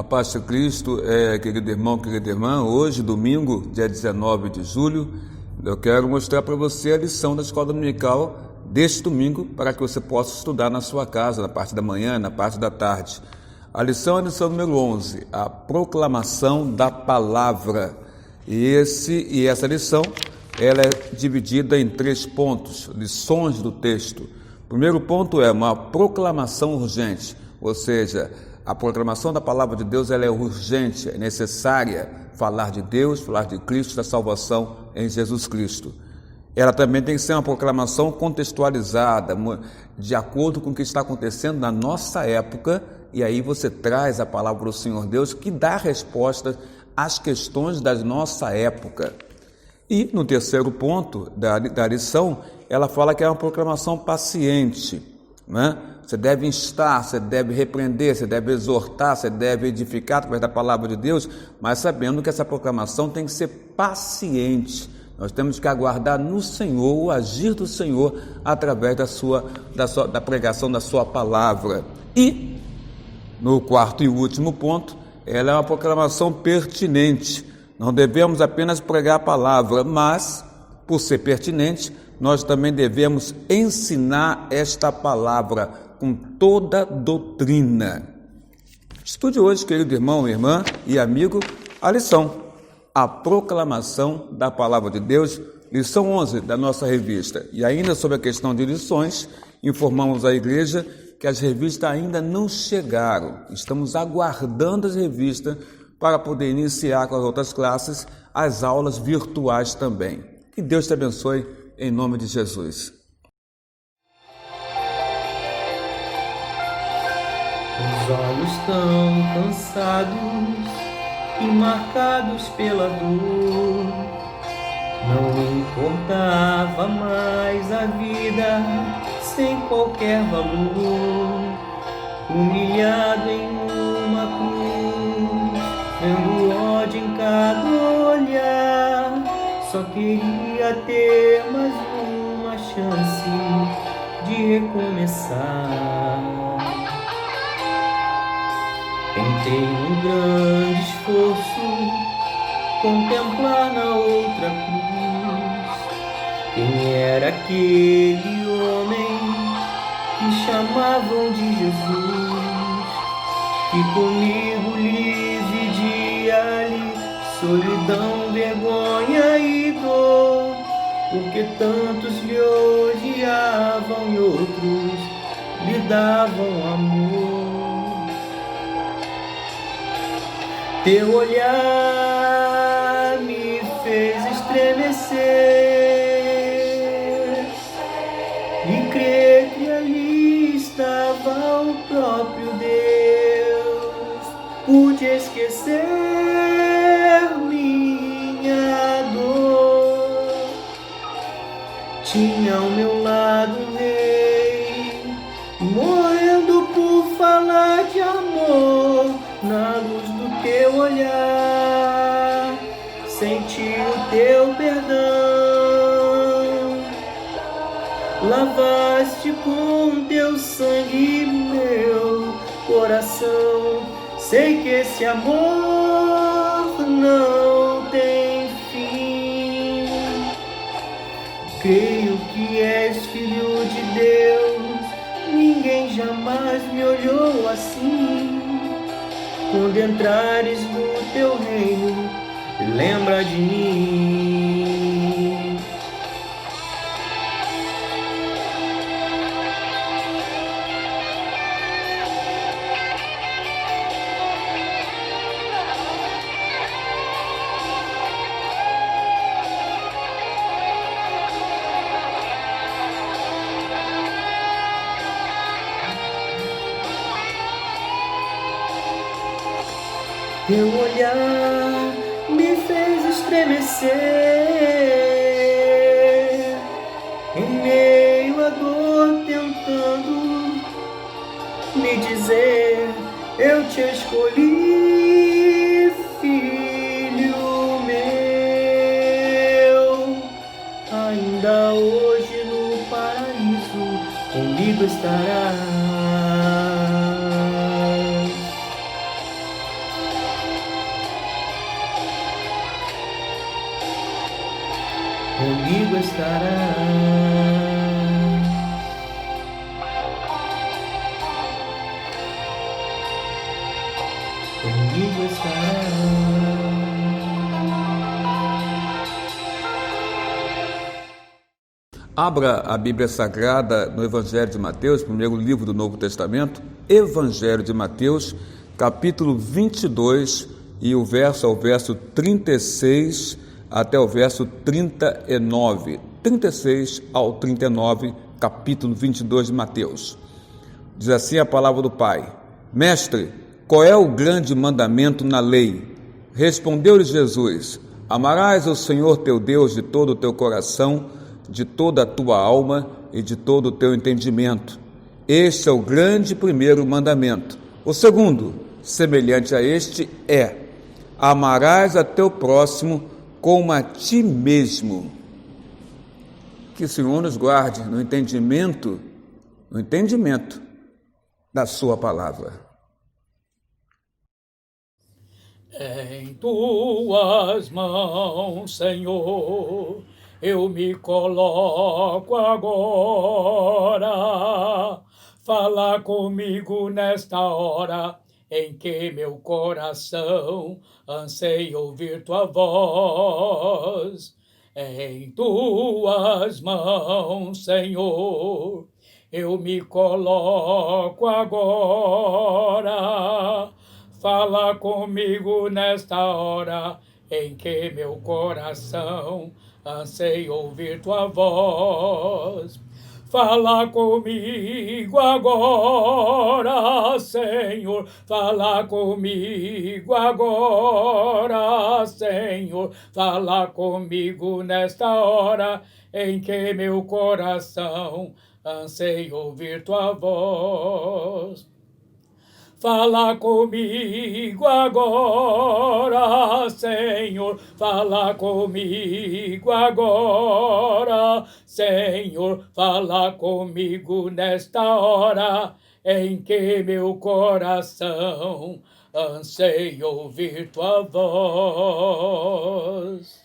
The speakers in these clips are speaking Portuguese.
paz de Cristo, querido irmão, querida irmã. Hoje, domingo, dia 19 de julho, eu quero mostrar para você a lição da escola dominical deste domingo, para que você possa estudar na sua casa, na parte da manhã, na parte da tarde. A lição é a lição número 11, a proclamação da palavra. E essa lição, ela é dividida em 3 pontos, lições do texto. O primeiro ponto é uma proclamação urgente, ou seja, a proclamação da palavra de Deus, ela é urgente, é necessária falar de Deus, falar de Cristo, da salvação em Jesus Cristo. Ela também tem que ser uma proclamação contextualizada, de acordo com o que está acontecendo na nossa época, e aí você traz a palavra do Senhor Deus, que dá respostas às questões da nossa época. E no terceiro ponto da lição, ela fala que é uma proclamação paciente, né? Você deve instar, você deve repreender, você deve exortar, você deve edificar através da palavra de Deus, mas sabendo que essa proclamação tem que ser paciente. Nós temos que aguardar no Senhor, o agir do Senhor, através da pregação da sua palavra. E, no quarto e último ponto, ela é uma proclamação pertinente. Não devemos apenas pregar a palavra, mas, por ser pertinente, nós também devemos ensinar esta palavra com toda doutrina. Estude hoje, querido irmão, irmã e amigo, a lição, a proclamação da palavra de Deus, lição 11 da nossa revista. E ainda sobre a questão de lições, informamos a igreja que as revistas ainda não chegaram. Estamos aguardando as revistas para poder iniciar com as outras classes as aulas virtuais também. Que Deus te abençoe em nome de Jesus. Os olhos tão cansados e marcados pela dor, não importava mais a vida sem qualquer valor, humilhado em uma cruz, vendo ódio em cada olhar, só queria ter mais uma chance de recomeçar. Tentei num grande esforço contemplar na outra cruz quem era aquele homem que chamavam de Jesus, que comigo lhe dividia ali solidão, vergonha e dor, porque tantos lhe odiavam e outros lhe davam amor. Teu olhar me fez estremecer e crer que ali estava o próprio Deus. Pude esquecer minha dor. Tinha ao meu lado um rei, morrendo por falar de amor. Na luz do teu olhar, senti o teu perdão, lavaste com teu sangue meu coração. Sei que esse amor não tem fim. Creio que és filho de Deus, ninguém jamais me olhou assim. Quando entrares no teu reino, lembra de mim. Teu olhar me fez estremecer em meio à dor, tentando me dizer: eu te escolhi, filho meu. Ainda hoje no paraíso comigo estarás. estarás. Comigo estarás. Abra a Bíblia Sagrada no Evangelho de Mateus, primeiro livro do Novo Testamento, Evangelho de Mateus, capítulo 22, e o verso 36 até o verso 39. 36 ao 39, capítulo 22 de Mateus. Diz assim a palavra do Pai: Mestre, qual é o grande mandamento na lei? Respondeu-lhe Jesus: Amarás o Senhor teu Deus de todo o teu coração, de toda a tua alma e de todo o teu entendimento. Este é o grande primeiro mandamento. O segundo, semelhante a este, é: amarás a teu próximo como a ti mesmo. Que o Senhor nos guarde no entendimento da sua palavra. Em tuas mãos, Senhor, eu me coloco agora. Fala comigo nesta hora em que meu coração anseia ouvir tua voz. Em tuas mãos, Senhor, eu me coloco agora. Fala comigo nesta hora em que meu coração anseia ouvir tua voz. Fala comigo agora, Senhor. Fala comigo agora, Senhor. Fala comigo nesta hora em que meu coração anseia ouvir tua voz. Fala comigo agora, Senhor. Fala comigo agora, Senhor. Fala comigo nesta hora em que meu coração anseia ouvir tua voz.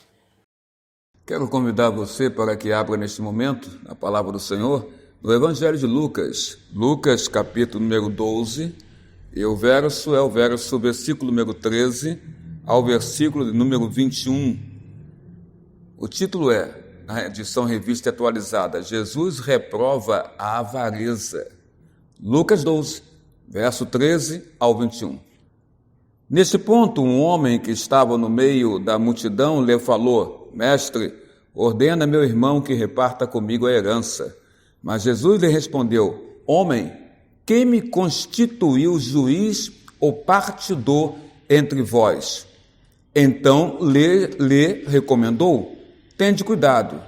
Quero convidar você para que abra neste momento a palavra do Senhor no Evangelho de Lucas. Lucas, capítulo número 12. E o versículo número 13 ao versículo número 21. O título é, na edição Revista Atualizada, Jesus reprova a avareza. Lucas 12, verso 13 ao 21. Neste ponto, um homem que estava no meio da multidão lhe falou: Mestre, ordena meu irmão que reparta comigo a herança. Mas Jesus lhe respondeu: Homem, quem me constituiu juiz ou partidor entre vós? Então lhe recomendou: tende cuidado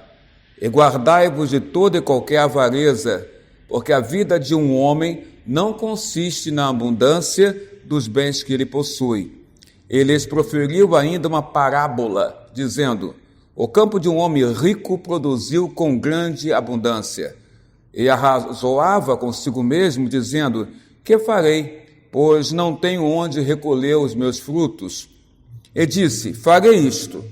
e guardai-vos de toda e qualquer avareza, porque a vida de um homem não consiste na abundância dos bens que ele possui. Ele lhes proferiu ainda uma parábola, dizendo: o campo de um homem rico produziu com grande abundância. E arrazoava consigo mesmo, dizendo: que farei, pois não tenho onde recolher os meus frutos? E disse: farei isto,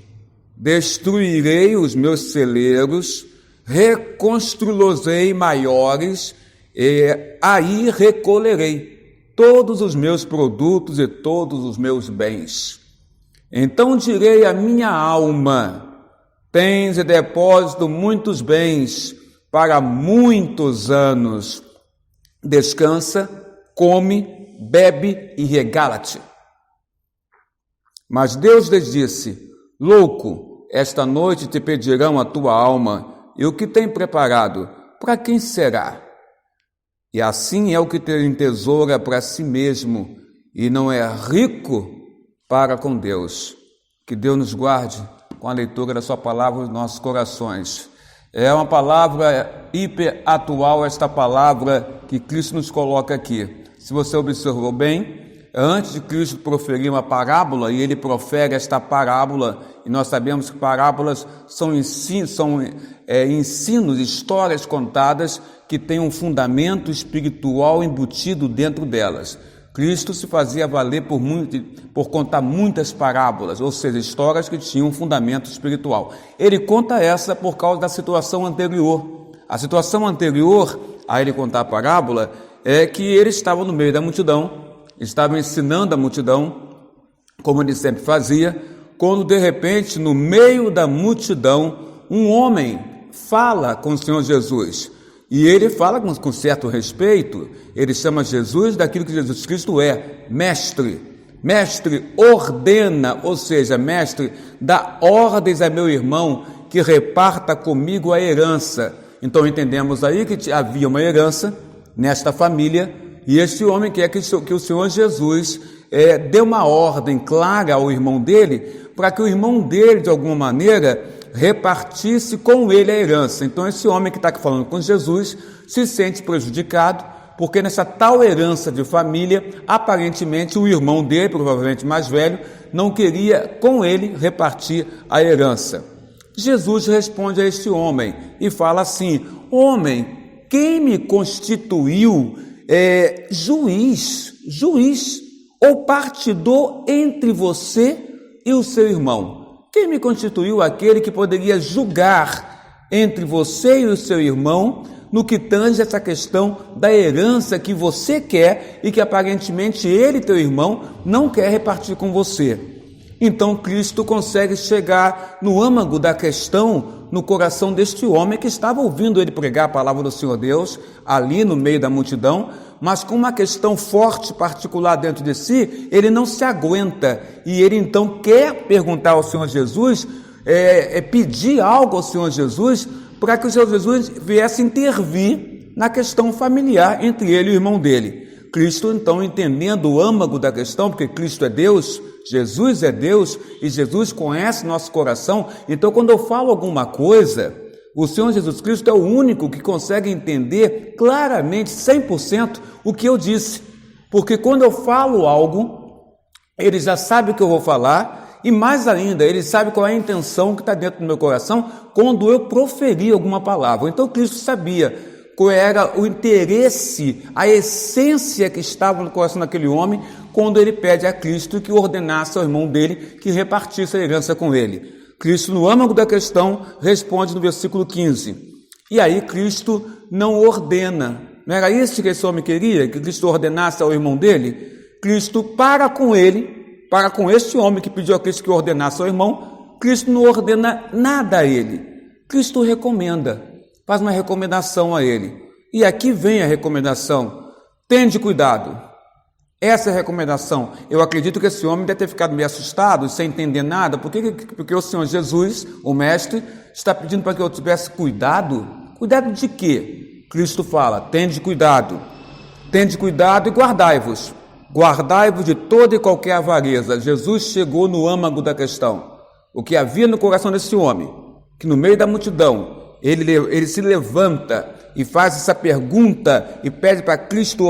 destruirei os meus celeiros, reconstruí-los-ei maiores, e aí recolherei todos os meus produtos e todos os meus bens. Então direi à minha alma: tens em depósito muitos bens para muitos anos. Descansa, come, bebe e regala-te. Mas Deus lhes disse: louco, esta noite te pedirão a tua alma, e o que tem preparado, para quem será? E assim é o que tem tesoura para si mesmo, e não é rico para com Deus. Que Deus nos guarde com a leitura da sua palavra nos nossos corações. É uma palavra hiper atual, esta palavra que Cristo nos coloca aqui. Se você observou bem, antes de Cristo proferir uma parábola, e ele profere esta parábola, e nós sabemos que parábolas são ensinos, histórias contadas que têm um fundamento espiritual embutido dentro delas. Cristo se fazia valer por contar muitas parábolas, ou seja, histórias que tinham um fundamento espiritual. Ele conta essa por causa da situação anterior. A situação anterior a ele contar a parábola é que ele estava no meio da multidão, estava ensinando a multidão, como ele sempre fazia, quando de repente, no meio da multidão, um homem fala com o Senhor Jesus. E ele fala com certo respeito, ele chama Jesus daquilo que Jesus Cristo é, mestre. Mestre ordena, ou seja, mestre, dá ordens a meu irmão que reparta comigo a herança. Então entendemos aí que havia uma herança nesta família, e este homem quer que o Senhor Jesus dê uma ordem clara ao irmão dele, para que o irmão dele, de alguma maneira, repartisse com ele a herança. Então esse homem que está aqui falando com Jesus se sente prejudicado, porque nessa tal herança de família, aparentemente o irmão dele, provavelmente mais velho, não queria com ele repartir a herança. Jesus responde a este homem e fala assim: homem, quem me constituiu juiz ou partidor entre você e o seu irmão? Quem me constituiu aquele que poderia julgar entre você e o seu irmão no que tange essa questão da herança que você quer e que aparentemente ele, teu irmão, não quer repartir com você? Então Cristo consegue chegar no âmago da questão, no coração deste homem que estava ouvindo ele pregar a palavra do Senhor Deus, ali no meio da multidão, mas com uma questão forte, particular dentro de si, ele não se aguenta, e ele então quer perguntar ao Senhor Jesus, pedir algo ao Senhor Jesus, para que o Senhor Jesus viesse intervir na questão familiar entre ele e o irmão dele. Cristo então, entendendo o âmago da questão, porque Cristo é Deus, Jesus é Deus, e Jesus conhece nosso coração, então quando eu falo alguma coisa, o Senhor Jesus Cristo é o único que consegue entender claramente, 100%, o que eu disse. Porque quando eu falo algo, ele já sabe o que eu vou falar, e mais ainda, ele sabe qual é a intenção que está dentro do meu coração quando eu proferi alguma palavra. Então Cristo sabia qual era o interesse, a essência que estava no coração daquele homem, quando ele pede a Cristo que ordenasse ao irmão dele que repartisse a herança com ele. Cristo, no âmago da questão, responde no versículo 15. E aí Cristo não ordena. Não era isso que esse homem queria? Que Cristo ordenasse ao irmão dele? Cristo para com ele, para com este homem que pediu a Cristo que ordenasse ao irmão. Cristo não ordena nada a ele. Cristo recomenda, faz uma recomendação a ele. E aqui vem a recomendação: tende cuidado. Essa é a recomendação. Eu acredito que esse homem deve ter ficado meio assustado, sem entender nada, porque o Senhor Jesus, o Mestre, está pedindo para que eu tivesse cuidado. Cuidado de quê? Cristo fala: tende cuidado e guardai-vos. Guardai-vos de toda e qualquer avareza. Jesus chegou no âmago da questão. O que havia no coração desse homem, que no meio da multidão, ele se levanta e faz essa pergunta e pede para Cristo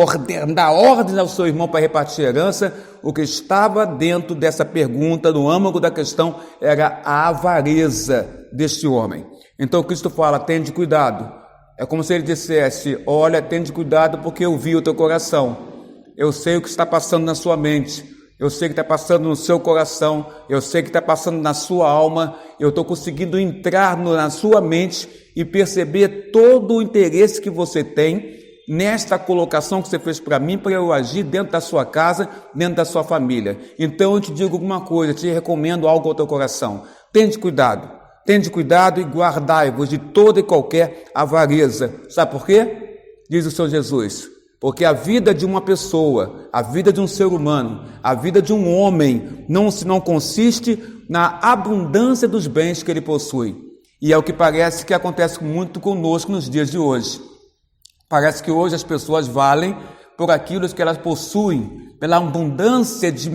dar ordens ao seu irmão para repartir a herança. O que estava dentro dessa pergunta, no âmago da questão, era a avareza deste homem. Então Cristo fala: tende cuidado. É como se ele dissesse: olha, tende cuidado porque eu vi o teu coração. Eu sei o que está passando na sua mente. Eu sei que está passando no seu coração. Eu sei que está passando na sua alma. Eu estou conseguindo entrar na sua mente e perceber todo o interesse que você tem nesta colocação que você fez para mim, para eu agir dentro da sua casa, dentro da sua família. Então eu te digo alguma coisa, te recomendo algo ao teu coração. Tende cuidado e guardai-vos de toda e qualquer avareza. Sabe por quê? Diz o Senhor Jesus: porque a vida de uma pessoa, a vida de um ser humano, a vida de um homem não consiste na abundância dos bens que ele possui. E é o que parece que acontece muito conosco nos dias de hoje. Parece que hoje as pessoas valem por aquilo que elas possuem, pela abundância de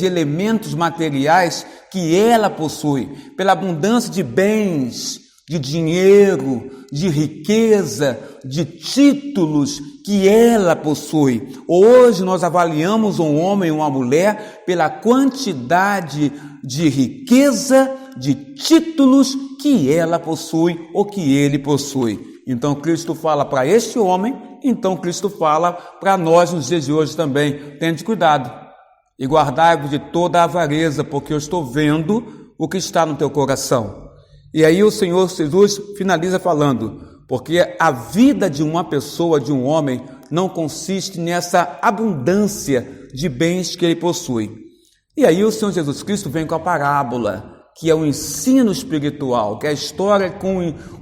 elementos materiais que ela possui, pela abundância de bens, de dinheiro, de riqueza, de títulos que ela possui. Hoje nós avaliamos um homem ou uma mulher pela quantidade de riqueza, de títulos que ela possui ou que ele possui. Então Cristo fala para este homem Então Cristo fala para nós nos dias de hoje também: tende cuidado e guardai-vos de toda a avareza, porque eu estou vendo o que está no teu coração. E aí o Senhor Jesus finaliza falando: porque a vida de uma pessoa, de um homem, não consiste nessa abundância de bens que ele possui. E aí o Senhor Jesus Cristo vem com a parábola, que é um ensino espiritual, que é a história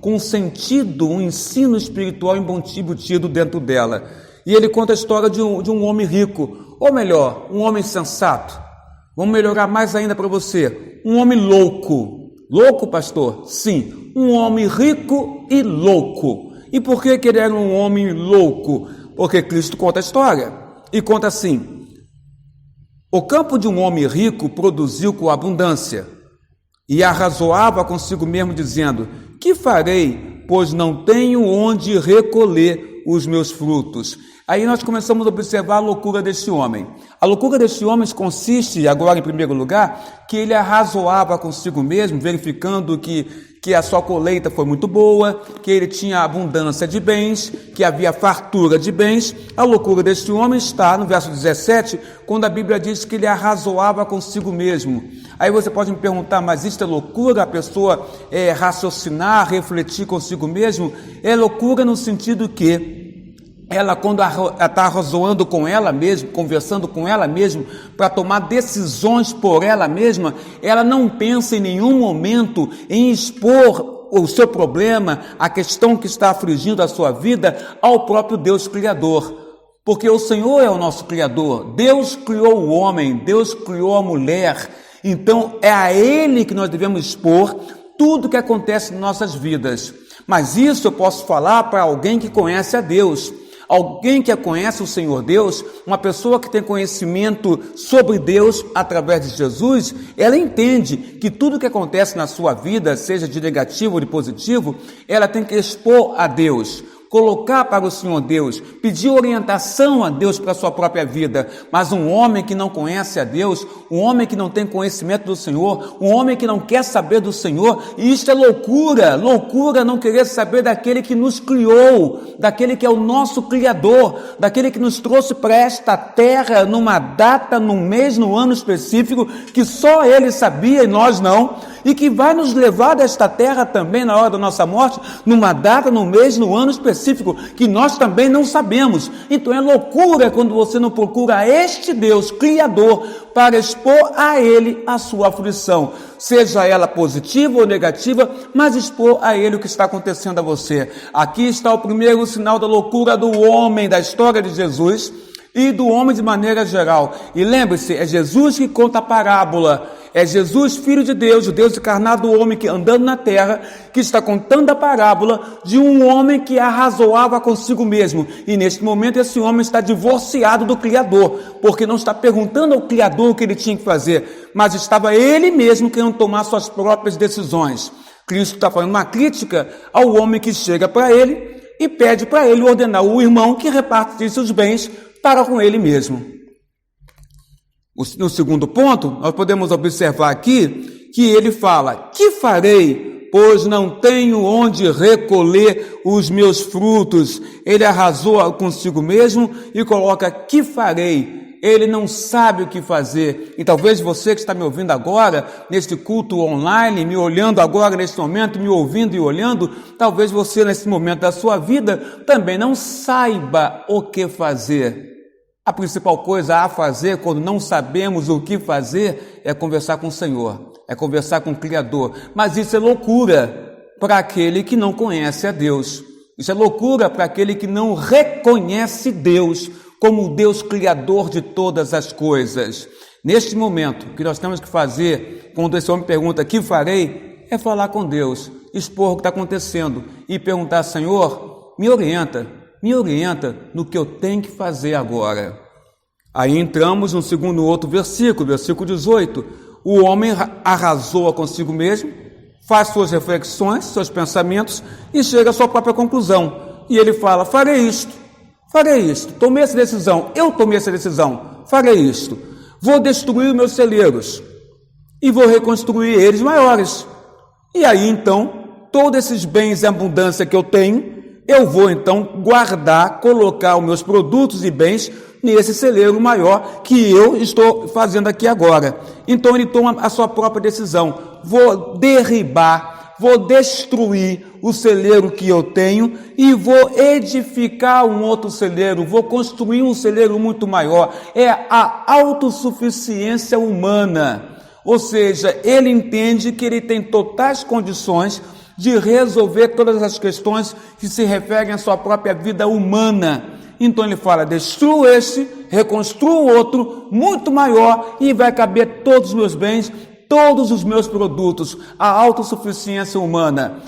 com sentido, um ensino espiritual embutido dentro dela. E ele conta a história de um homem rico, ou melhor, um homem sensato. Vamos melhorar mais ainda para você: um homem louco. Louco, pastor? Sim, um homem rico e louco. E por que ele era um homem louco? Porque Cristo conta a história e conta assim: o campo de um homem rico produziu com abundância, e arrazoava consigo mesmo, dizendo: que farei, pois não tenho onde recolher os meus frutos? Aí nós começamos a observar a loucura deste homem. A loucura deste homem consiste, agora em primeiro lugar, que ele arrazoava consigo mesmo, verificando que a sua colheita foi muito boa, que ele tinha abundância de bens, que havia fartura de bens. A loucura deste homem está no verso 17, quando a Bíblia diz que ele arrazoava consigo mesmo. Aí você pode me perguntar: mas isto é loucura? A pessoa raciocinar, refletir consigo mesmo? É loucura no sentido que ela, quando está arrazoando com ela mesma, conversando com ela mesma, para tomar decisões por ela mesma, ela não pensa em nenhum momento em expor o seu problema, a questão que está afligindo a sua vida, ao próprio Deus Criador. Porque o Senhor é o nosso Criador. Deus criou o homem, Deus criou a mulher. Então é a Ele que nós devemos expor tudo que acontece em nossas vidas. Mas isso eu posso falar para alguém que conhece a Deus. Alguém que conhece o Senhor Deus, uma pessoa que tem conhecimento sobre Deus através de Jesus, ela entende que tudo que acontece na sua vida, seja de negativo ou de positivo, ela tem que expor a Deus, colocar para o Senhor Deus, pedir orientação a Deus para a sua própria vida. Mas um homem que não conhece a Deus, um homem que não tem conhecimento do Senhor, um homem que não quer saber do Senhor, e isto é loucura, loucura não querer saber daquele que nos criou, daquele que é o nosso Criador, daquele que nos trouxe para esta terra numa data, num mês, num ano específico, que só Ele sabia e nós não, e que vai nos levar desta terra também na hora da nossa morte, numa data, num mês, num ano específico, que nós também não sabemos. Então é loucura quando você não procura este Deus Criador para expor a Ele a sua aflição, seja ela positiva ou negativa, mas expor a Ele o que está acontecendo a você. Aqui está o primeiro sinal da loucura do homem, da história de Jesus e do homem de maneira geral. E lembre-se, é Jesus que conta a parábola. É Jesus, Filho de Deus, o Deus encarnado, o homem que andando na terra, que está contando a parábola de um homem que arrazoava consigo mesmo. E neste momento esse homem está divorciado do Criador, porque não está perguntando ao Criador o que ele tinha que fazer, mas estava ele mesmo querendo tomar suas próprias decisões. Cristo está fazendo uma crítica ao homem que chega para ele e pede para ele ordenar o irmão que repartisse os bens para com ele mesmo. No segundo ponto, nós podemos observar aqui que ele fala: que farei, pois não tenho onde recolher os meus frutos? Ele arrasou consigo mesmo e coloca: que farei? Ele não sabe o que fazer. E talvez você que está me ouvindo agora, neste culto online, me olhando agora neste momento, me ouvindo e olhando, talvez você nesse momento da sua vida também não saiba o que fazer. A principal coisa a fazer quando não sabemos o que fazer é conversar com o Senhor, é conversar com o Criador. Mas isso é loucura para aquele que não conhece a Deus. Isso é loucura para aquele que não reconhece Deus como o Deus Criador de todas as coisas. Neste momento, o que nós temos que fazer, quando esse homem pergunta: que farei? É falar com Deus, expor o que está acontecendo e perguntar: Senhor, me orienta no que eu tenho que fazer agora. Aí entramos no segundo outro versículo, versículo 18. O homem arrasou consigo mesmo, faz suas reflexões, seus pensamentos e chega à sua própria conclusão. E ele fala: farei isto, tomei essa decisão, farei isto. Vou destruir meus celeiros e vou reconstruir eles maiores. E aí então, todos esses bens e abundância que eu tenho, eu vou então guardar, colocar os meus produtos e bens nesse celeiro maior que eu estou fazendo aqui agora. Então ele toma a sua própria decisão: vou derribar, vou destruir o celeiro que eu tenho e vou edificar um outro celeiro, vou construir um celeiro muito maior. É a autossuficiência humana, ou seja, ele entende que ele tem totais condições de resolver todas as questões que se referem à sua própria vida humana. Então ele fala: destruo este, reconstruo outro muito maior e vai caber todos os meus bens, todos os meus produtos. A autossuficiência humana.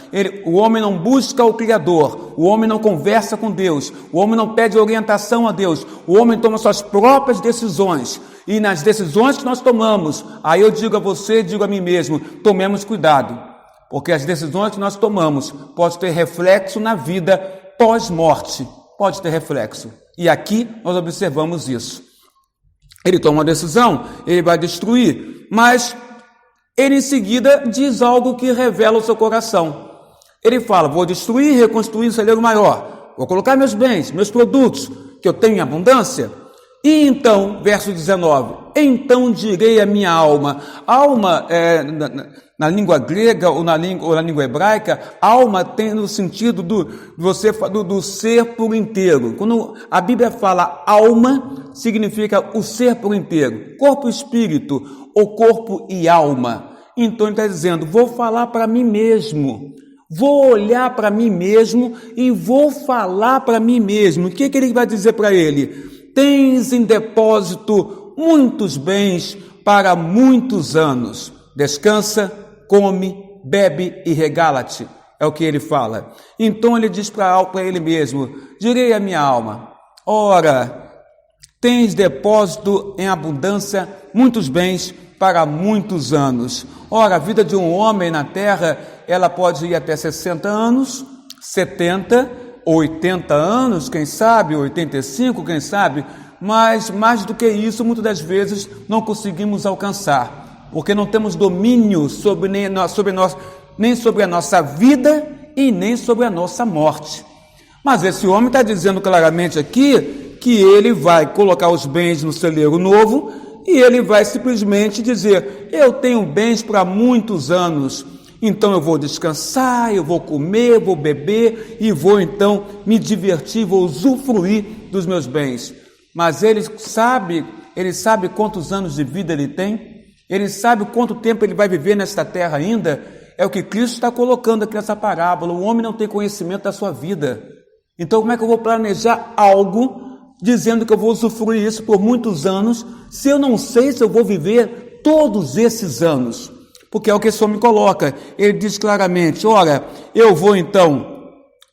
O homem não busca o Criador, o homem não conversa com Deus, o homem não pede orientação a Deus, o homem toma suas próprias decisões. E nas decisões que nós tomamos, aí eu digo a você, digo a mim mesmo, tomemos cuidado, porque as decisões que nós tomamos podem ter reflexo na vida pós-morte, pode ter reflexo. E aqui nós observamos isso. Ele toma uma decisão, ele vai destruir, mas ele em seguida diz algo que revela o seu coração. Ele fala: vou destruir e reconstruir um celeiro maior, vou colocar meus bens, meus produtos, que eu tenho em abundância. E então, verso 19, então direi a minha alma. Alma, na língua grega ou na língua hebraica, alma tem no sentido do ser por inteiro. Quando a Bíblia fala alma, significa o ser por inteiro, corpo e espírito, ou corpo e alma. Então ele está dizendo: vou falar para mim mesmo, vou olhar para mim mesmo e vou falar para mim mesmo. O que ele vai dizer para ele? Tens em depósito muitos bens para muitos anos. Descansa, come, bebe e regala-te. É o que ele fala. Então ele diz para ele mesmo: direi à minha alma: ora, tens depósito em abundância muitos bens para muitos anos. Ora, a vida de um homem na terra, ela pode ir até 60 anos, 70, 80 anos, quem sabe, 85, quem sabe, mas mais do que isso, muitas das vezes não conseguimos alcançar, porque não temos domínio nem sobre a nossa vida e nem sobre a nossa morte. Mas esse homem está dizendo claramente aqui que ele vai colocar os bens no celeiro novo e ele vai simplesmente dizer: eu tenho bens para muitos anos, então eu vou descansar, eu vou comer, vou beber e vou então me divertir, vou usufruir dos meus bens. Mas ele sabe quantos anos de vida ele tem, ele sabe quanto tempo ele vai viver nesta terra ainda. É o que Cristo está colocando aqui nessa parábola: o homem não tem conhecimento da sua vida. Então como é que eu vou planejar algo dizendo que eu vou usufruir isso por muitos anos, se eu não sei se eu vou viver todos esses anos? Porque é o que esse homem coloca. Ele diz claramente: ora, eu vou então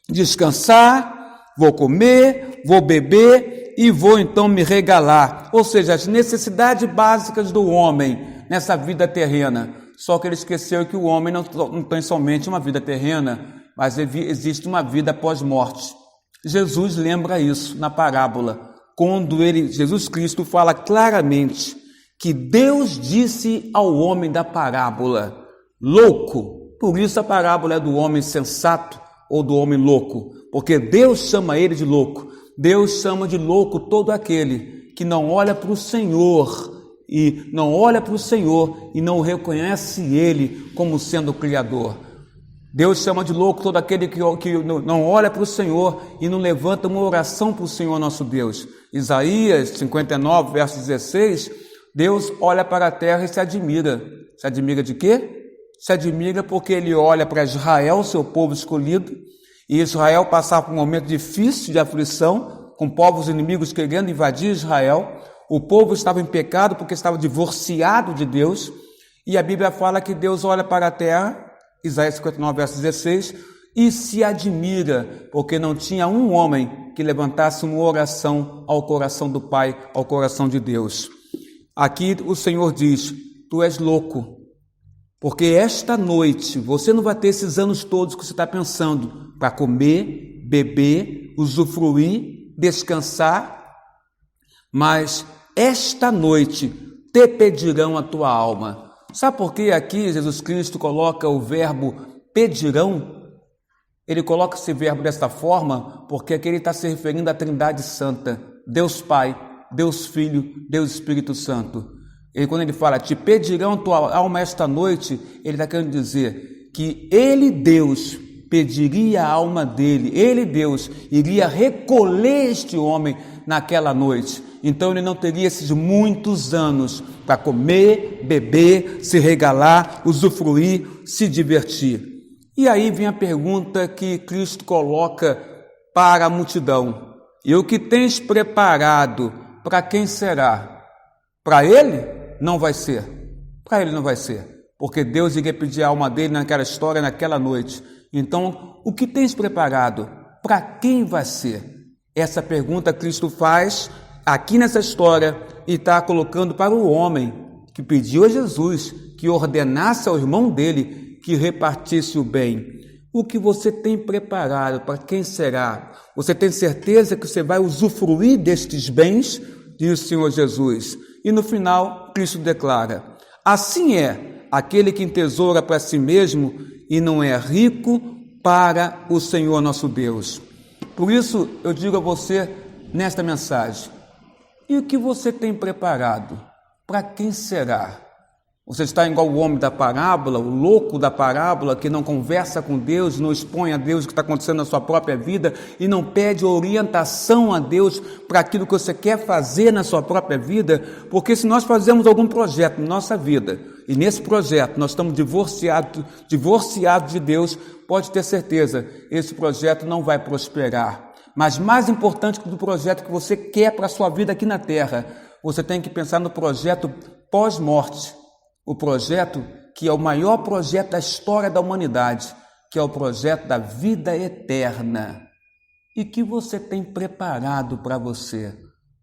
descansar, vou comer, vou beber e vou então me regalar. Ou seja, as necessidades básicas do homem nessa vida terrena. Só que ele esqueceu que o homem não tem somente uma vida terrena, mas existe uma vida pós-morte. Jesus lembra isso na parábola, quando Jesus Cristo fala claramente que Deus disse ao homem da parábola: louco. Por isso a parábola é do homem sensato ou do homem louco, porque Deus chama ele de louco. Deus chama de louco todo aquele que não olha para o Senhor e não o reconhece ele como sendo o Criador. Deus chama de louco todo aquele que não olha para o Senhor e não levanta uma oração para o Senhor nosso Deus. Isaías 59, verso 16, Deus olha para a terra e se admira. Se admira de quê? Se admira porque ele olha para Israel, seu povo escolhido, e Israel passava por um momento difícil de aflição, com povos inimigos querendo invadir Israel. O povo estava em pecado porque estava divorciado de Deus, e a Bíblia fala que Deus olha para a terra, Isaías 59, verso 16, e se admira, porque não tinha um homem que levantasse uma oração ao coração do Pai, ao coração de Deus. Aqui o Senhor diz: tu és louco, porque esta noite você não vai ter esses anos todos que você está pensando para comer, beber, usufruir, descansar, mas esta noite te pedirão a tua alma. Sabe por que aqui Jesus Cristo coloca o verbo pedirão? Ele coloca esse verbo dessa forma porque aqui ele está se referindo à Trindade Santa, Deus Pai, Deus Filho, Deus Espírito Santo. Quando ele fala, te pedirão tua alma esta noite, ele está querendo dizer que ele, Deus, pediria a alma dele, ele, Deus, iria recolher este homem naquela noite. Então ele não teria esses muitos anos para comer, beber, se regalar, usufruir, se divertir. E aí vem a pergunta que Cristo coloca para a multidão: e o que tens preparado, para quem será? Para ele? Não vai ser. Para ele não vai ser, porque Deus iria pedir a alma dele naquela história, naquela noite. Então, o que tens preparado? Para quem vai ser? Essa pergunta Cristo faz aqui nessa história e está colocando para o homem que pediu a Jesus que ordenasse ao irmão dele que repartisse o bem. O que você tem preparado, para quem será? Você tem certeza que você vai usufruir destes bens? Diz o Senhor Jesus. E no final, Cristo declara: assim é aquele que entesoura para si mesmo e não é rico para o Senhor nosso Deus. Por isso, eu digo a você nesta mensagem: e o que você tem preparado? Para quem será? Você está igual o homem da parábola, o louco da parábola, que não conversa com Deus, não expõe a Deus o que está acontecendo na sua própria vida e não pede orientação a Deus para aquilo que você quer fazer na sua própria vida, porque se nós fazemos algum projeto na nossa vida e nesse projeto nós estamos divorciados de Deus, pode ter certeza, esse projeto não vai prosperar. Mas mais importante do projeto que você quer para a sua vida aqui na Terra, você tem que pensar no projeto pós-morte. O projeto que é o maior projeto da história da humanidade, que é o projeto da vida eterna. E que você tem preparado para você?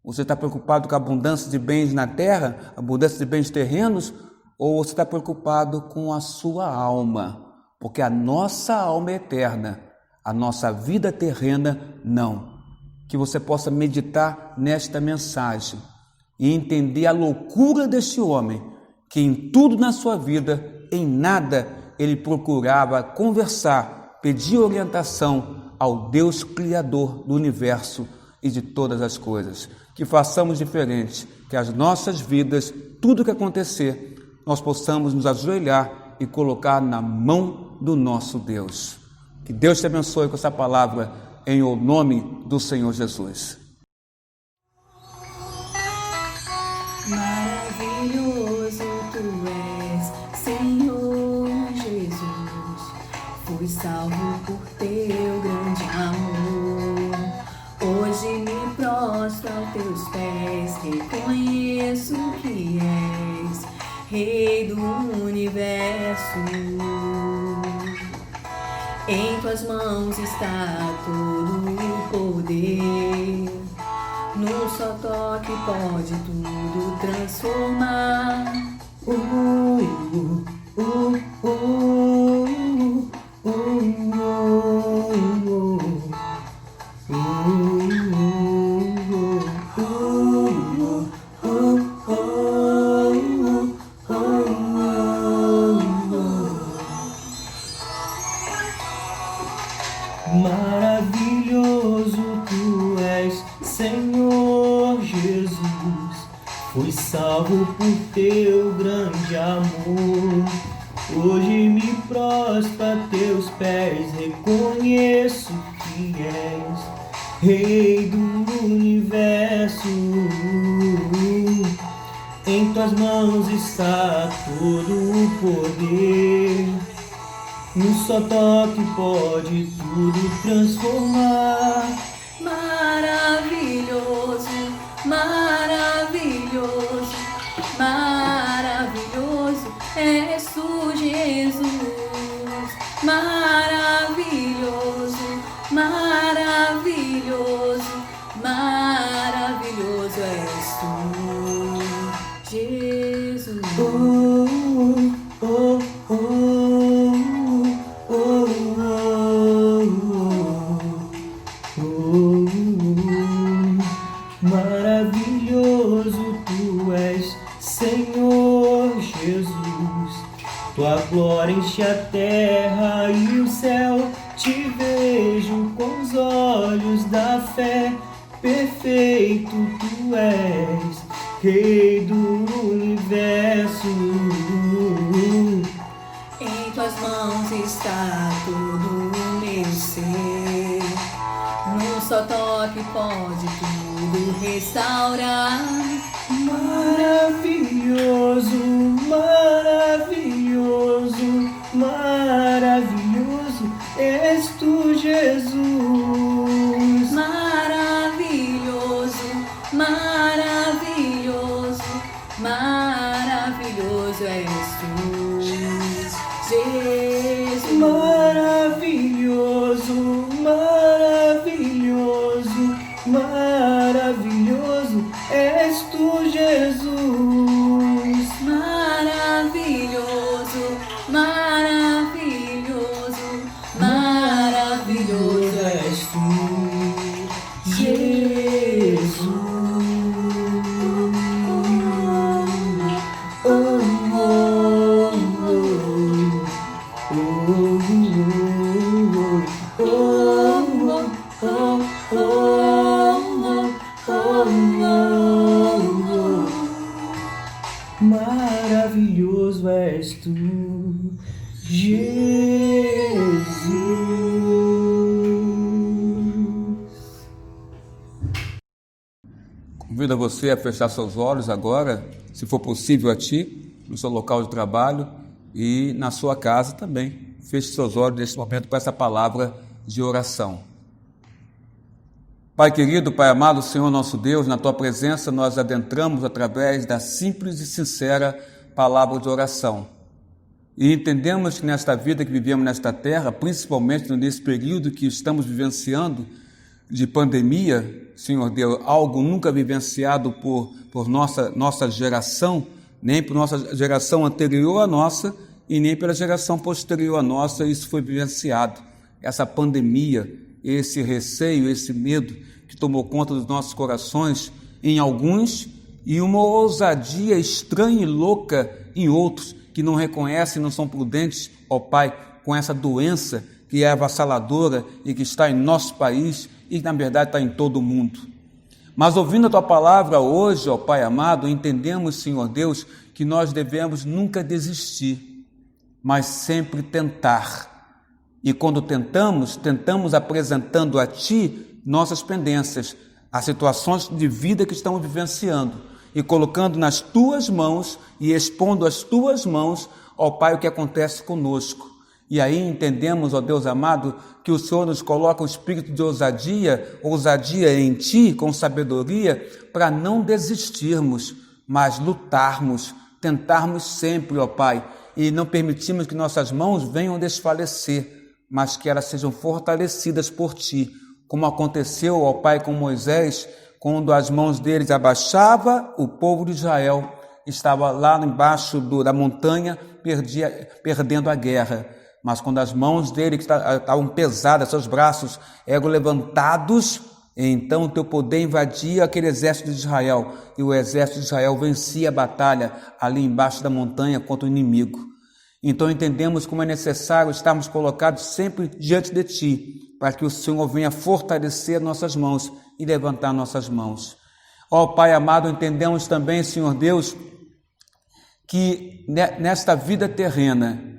Você está preocupado com a abundância de bens na terra, abundância de bens terrenos, ou você está preocupado com a sua alma? Porque a nossa alma é eterna, a nossa vida terrena não. Que você possa meditar nesta mensagem e entender a loucura deste homem, que em tudo na sua vida, em nada, ele procurava conversar, pedir orientação ao Deus Criador do universo e de todas as coisas. Que façamos diferente, que as nossas vidas, tudo que acontecer, nós possamos nos ajoelhar e colocar na mão do nosso Deus. Que Deus te abençoe com essa palavra, em o nome do Senhor Jesus. Maravilhoso tu és, Senhor Jesus. Fui salvo por teu grande amor. Hoje me prostro aos teus pés, reconheço que és Rei do universo. Em tuas mãos está todo o poder. Num só toque pode tudo transformar. Maravilhoso tu és, Senhor Jesus. Fui salvo por teu grande amor. Hoje me prostro a teus pés, reconheço que és Rei do universo. Em tuas mãos está todo o poder. Num só toque pode tudo transformar. Maravilhoso, maravilhoso, maravilhoso és tu, Jesus. Maravilhoso, maravilhoso, maravilhoso és tu, Jesus. Maravilhoso tu és, Senhor Jesus. Tua glória enche a terra e o céu, te vejo com os olhos da fé. Perfeito tu és, Rei do universo. Em tuas mãos está todo o meu ser. Num só toque pode tudo restaurar. Maravilhoso, maravilhoso, maravilhoso és tu, Jesus. Maravilhoso, maravilhoso, maravilhoso és tu, Jesus. Maravilhoso, maravilhoso, maravilhoso és tu, Jesus. Maravilhoso, maravilhoso, maravilhoso és tu, Jesus. Oh, oh, oh, oh, oh, oh, oh. Maravilhoso és tu, Jesus. Convido você a fechar seus olhos agora, se for possível a ti, no seu local de trabalho e na sua casa também. Feche seus olhos neste momento para essa palavra de oração. Pai querido, Pai amado, Senhor nosso Deus, na Tua presença nós adentramos através da simples e sincera palavra de oração. E entendemos que nesta vida que vivemos nesta terra, principalmente nesse período que estamos vivenciando de pandemia, Senhor Deus, algo nunca vivenciado por nossa geração, nem por nossa geração anterior à nossa e nem pela geração posterior à nossa, isso foi vivenciado. Essa pandemia, esse receio, esse medo que tomou conta dos nossos corações em alguns e uma ousadia estranha e louca em outros que não reconhecem, não são prudentes, ó Pai, com essa doença que é avassaladora e que está em nosso país e na verdade está em todo o mundo. Mas ouvindo a Tua palavra hoje, ó Pai amado, entendemos, Senhor Deus, que nós devemos nunca desistir, mas sempre tentar. E quando tentamos apresentando a Ti nossas pendências, as situações de vida que estamos vivenciando e colocando nas Tuas mãos e expondo às Tuas mãos, ó Pai, o que acontece conosco. E aí entendemos, ó Deus amado, que o Senhor nos coloca um espírito de ousadia em Ti, com sabedoria, para não desistirmos, mas lutarmos, tentarmos sempre, ó Pai, e não permitirmos que nossas mãos venham desfalecer, mas que elas sejam fortalecidas por Ti, como aconteceu, ó Pai, com Moisés, quando as mãos deles abaixava, o povo de Israel estava lá embaixo da montanha, perdendo a guerra. Mas quando as mãos dele estavam pesadas, seus braços eram levantados, então o Teu poder invadia aquele exército de Israel, e o exército de Israel vencia a batalha ali embaixo da montanha contra o inimigo. Então entendemos como é necessário estarmos colocados sempre diante de Ti, para que o Senhor venha fortalecer nossas mãos e levantar nossas mãos. Ó Pai amado, entendemos também, Senhor Deus, que nesta vida terrena,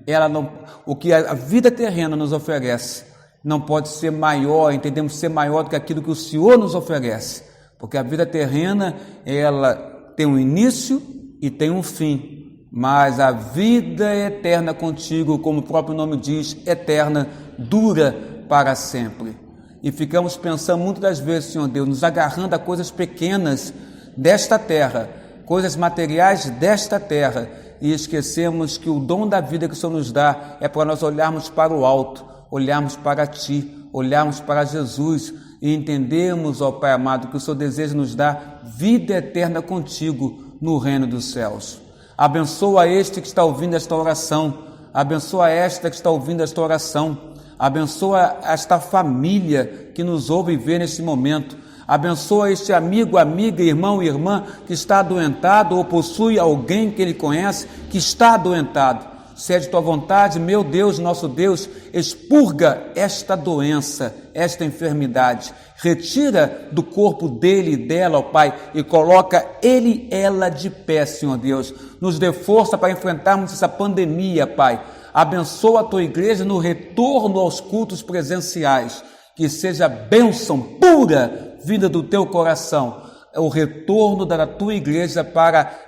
o que a vida terrena nos oferece não pode ser maior, entendemos ser maior do que aquilo que o Senhor nos oferece, porque a vida terrena, ela tem um início e tem um fim, mas a vida eterna contigo, como o próprio nome diz, eterna, dura para sempre. E ficamos pensando muitas das vezes, Senhor Deus, nos agarrando a coisas pequenas desta terra, coisas materiais desta terra, e esquecemos que o dom da vida que o Senhor nos dá é para nós olharmos para o alto, olharmos para Ti, olharmos para Jesus e entendermos, ó Pai amado, que o Senhor deseja nos dar vida eterna contigo no reino dos céus. Abençoa este que está ouvindo esta oração, abençoa esta que está ouvindo esta oração, abençoa esta família que nos ouve e vê neste momento, abençoa este amigo, amiga, irmão e irmã que está adoentado ou possui alguém que ele conhece que está adoentado. Se é de tua vontade, meu Deus, nosso Deus, expurga esta doença, esta enfermidade. Retira do corpo dele e dela, ó Pai, e coloca ele e ela de pé, Senhor Deus. Nos dê força para enfrentarmos essa pandemia, Pai. Abençoa a tua igreja no retorno aos cultos presenciais. Que seja bênção pura vinda do teu coração. O retorno da tua igreja para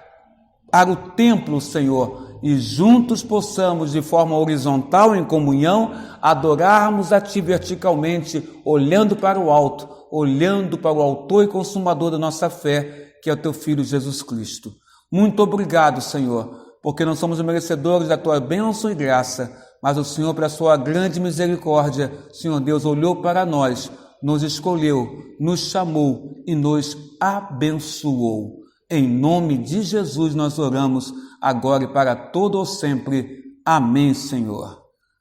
o templo, Senhor. E juntos possamos, de forma horizontal, em comunhão, adorarmos a Ti verticalmente, olhando para o alto, olhando para o autor e consumador da nossa fé, que é o Teu Filho Jesus Cristo. Muito obrigado, Senhor, porque não somos merecedores da Tua bênção e graça, mas o Senhor, pela Sua grande misericórdia, Senhor Deus, olhou para nós, nos escolheu, nos chamou e nos abençoou. Em nome de Jesus nós oramos, agora e para todo ou sempre. Amém, Senhor.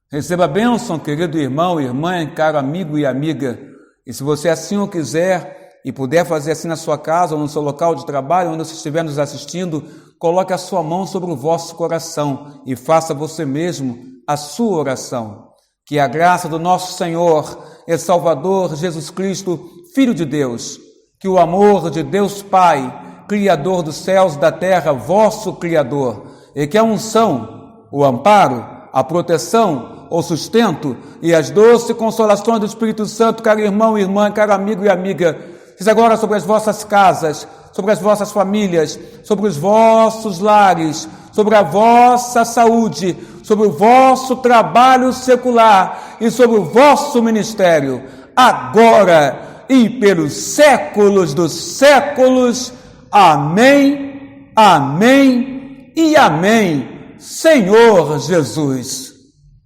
Receba a bênção, querido irmão, irmã, caro amigo e amiga. E se você assim o quiser e puder fazer assim na sua casa ou no seu local de trabalho, onde você estiver nos assistindo, coloque a sua mão sobre o vosso coração e faça você mesmo a sua oração. Que a graça do nosso Senhor e Salvador Jesus Cristo, Filho de Deus, que o amor de Deus Pai, Criador dos céus e da terra, vosso Criador, e que a unção, o amparo, a proteção, o sustento e as doces consolações do Espírito Santo, caro irmão, irmã, caro amigo e amiga, seja agora sobre as vossas casas, sobre as vossas famílias, sobre os vossos lares, sobre a vossa saúde, sobre o vosso trabalho secular e sobre o vosso ministério, agora e pelos séculos dos séculos. Amém, amém e amém, Senhor Jesus.